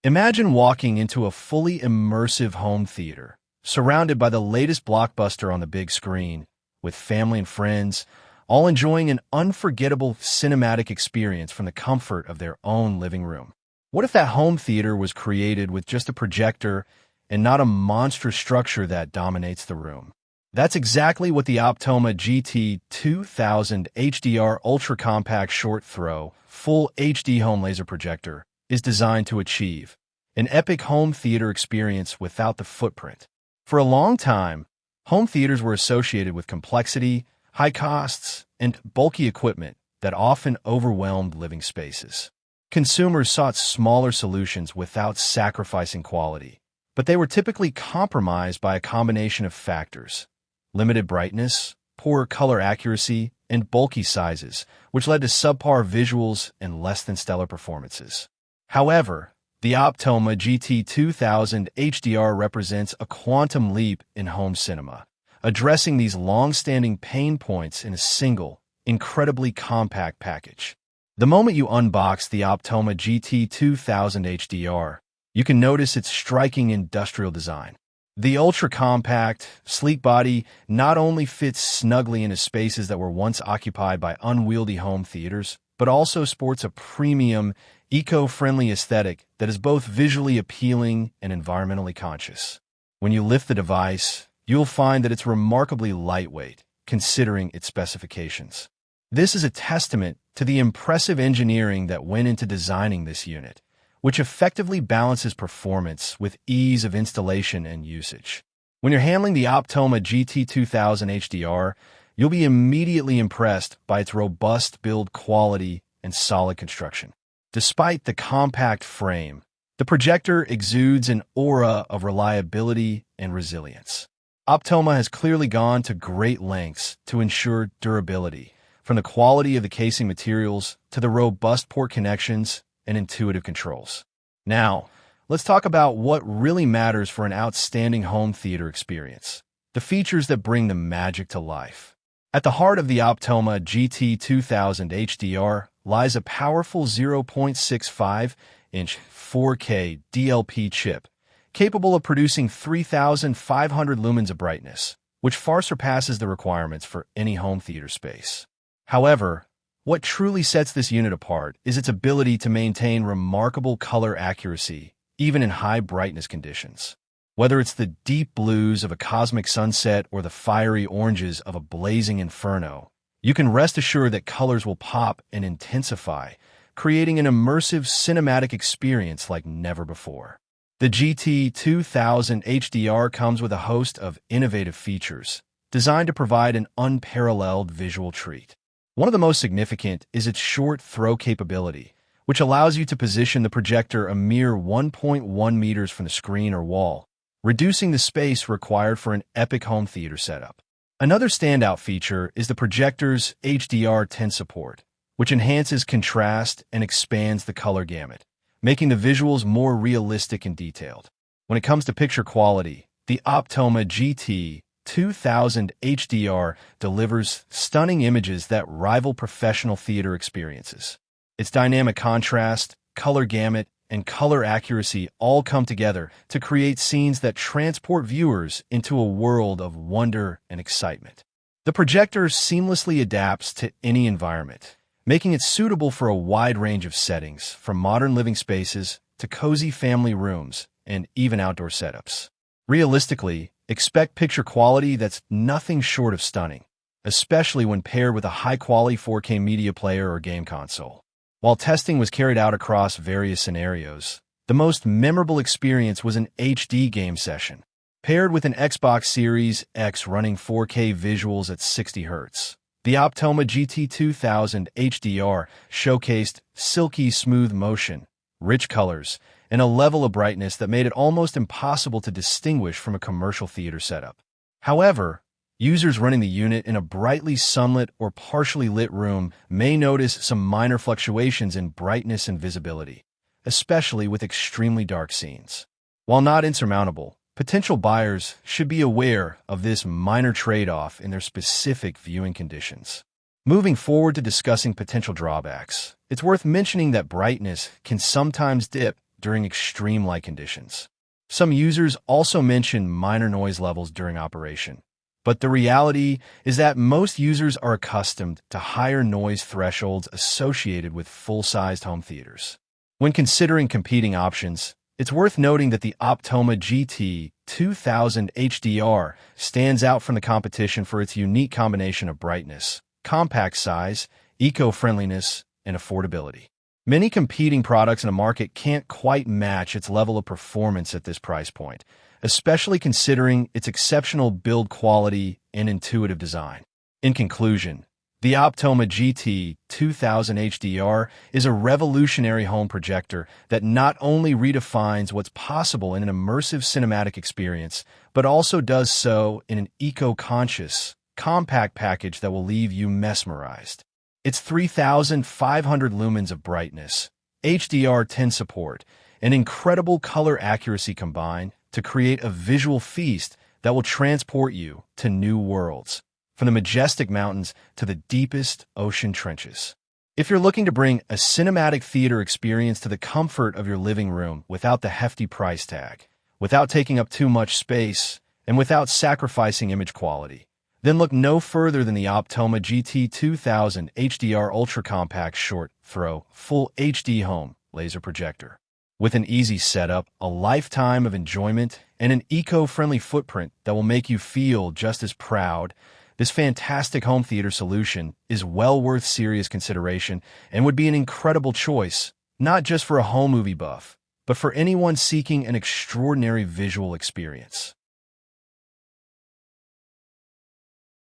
Imagine walking into a fully immersive home theater, surrounded by the latest blockbuster on the big screen, with family and friends, all enjoying an unforgettable cinematic experience from the comfort of their own living room. What if that home theater was created with just a projector and not a monstrous structure that dominates the room? That's exactly what the Optoma GT2000HDR ultra-compact short-throw, full HD home laser projector is designed to achieve: an epic home theater experience without the footprint. For a long time, home theaters were associated with complexity, high costs, and bulky equipment that often overwhelmed living spaces. Consumers sought smaller solutions without sacrificing quality, but they were typically compromised by a combination of factors: limited brightness, poor color accuracy, and bulky sizes, which led to subpar visuals and less than stellar performances. However, the Optoma GT2000HDR represents a quantum leap in home cinema, addressing these long-standing pain points in a single, incredibly compact package. The moment you unbox the Optoma GT2000HDR, you can notice its striking industrial design. The ultra-compact, sleek body not only fits snugly into spaces that were once occupied by unwieldy home theaters, but also sports a premium, eco-friendly aesthetic that is both visually appealing and environmentally conscious. When you lift the device, you'll find that it's remarkably lightweight, considering its specifications. This is a testament to the impressive engineering that went into designing this unit, which effectively balances performance with ease of installation and usage. When you're handling the Optoma GT2000HDR, you'll be immediately impressed by its robust build quality and solid construction. Despite the compact frame, the projector exudes an aura of reliability and resilience. Optoma has clearly gone to great lengths to ensure durability, from the quality of the casing materials to the robust port connections and intuitive controls. Now, let's talk about what really matters for an outstanding home theater experience: the features that bring the magic to life. At the heart of the Optoma GT2000HDR lies a powerful 0.65-inch 4K DLP chip, capable of producing 3,500 lumens of brightness, which far surpasses the requirements for any home theater space. However, what truly sets this unit apart is its ability to maintain remarkable color accuracy, even in high brightness conditions. Whether it's the deep blues of a cosmic sunset or the fiery oranges of a blazing inferno, you can rest assured that colors will pop and intensify, creating an immersive cinematic experience like never before. The GT2000HDR comes with a host of innovative features designed to provide an unparalleled visual treat. One of the most significant is its short throw capability, which allows you to position the projector a mere 1.1 meters from the screen or wall, reducing the space required for an epic home theater setup. Another standout feature is the projector's HDR10 support, which enhances contrast and expands the color gamut, making the visuals more realistic and detailed. When it comes to picture quality, the Optoma GT2000HDR delivers stunning images that rival professional theater experiences. Its dynamic contrast, color gamut, and color accuracy all come together to create scenes that transport viewers into a world of wonder and excitement. The projector seamlessly adapts to any environment, making it suitable for a wide range of settings, from modern living spaces to cozy family rooms and even outdoor setups. Realistically, expect picture quality that's nothing short of stunning, especially when paired with a high-quality 4K media player or game console. While testing was carried out across various scenarios, the most memorable experience was an HD game session, paired with an Xbox Series X running 4K visuals at 60 Hz. The Optoma GT2000HDR showcased silky smooth motion, rich colors, and a level of brightness that made it almost impossible to distinguish from a commercial theater setup. However, users running the unit in a brightly sunlit or partially lit room may notice some minor fluctuations in brightness and visibility, especially with extremely dark scenes. While not insurmountable, potential buyers should be aware of this minor trade-off in their specific viewing conditions. Moving forward to discussing potential drawbacks, it's worth mentioning that brightness can sometimes dip during extreme light conditions. Some users also mention minor noise levels during operation. But the reality is that most users are accustomed to higher noise thresholds associated with full-sized home theaters. When considering competing options, it's worth noting that the Optoma GT2000HDR stands out from the competition for its unique combination of brightness, compact size, eco-friendliness, and affordability. Many competing products in the market can't quite match its level of performance at this price point, especially considering its exceptional build quality and intuitive design. In conclusion, the Optoma GT2000HDR is a revolutionary home projector that not only redefines what's possible in an immersive cinematic experience, but also does so in an eco-conscious, compact package that will leave you mesmerized. Its 3,500 lumens of brightness, HDR10 support, and incredible color accuracy combine to create a visual feast that will transport you to new worlds, from the majestic mountains to the deepest ocean trenches. If you're looking to bring a cinematic theater experience to the comfort of your living room without the hefty price tag, without taking up too much space, and without sacrificing image quality, then look no further than the Optoma GT2000 HDR Ultra Compact Short Throw Full HD Home Laser Projector. With an easy setup, a lifetime of enjoyment, and an eco-friendly footprint that will make you feel just as proud, this fantastic home theater solution is well worth serious consideration and would be an incredible choice, not just for a home movie buff, but for anyone seeking an extraordinary visual experience.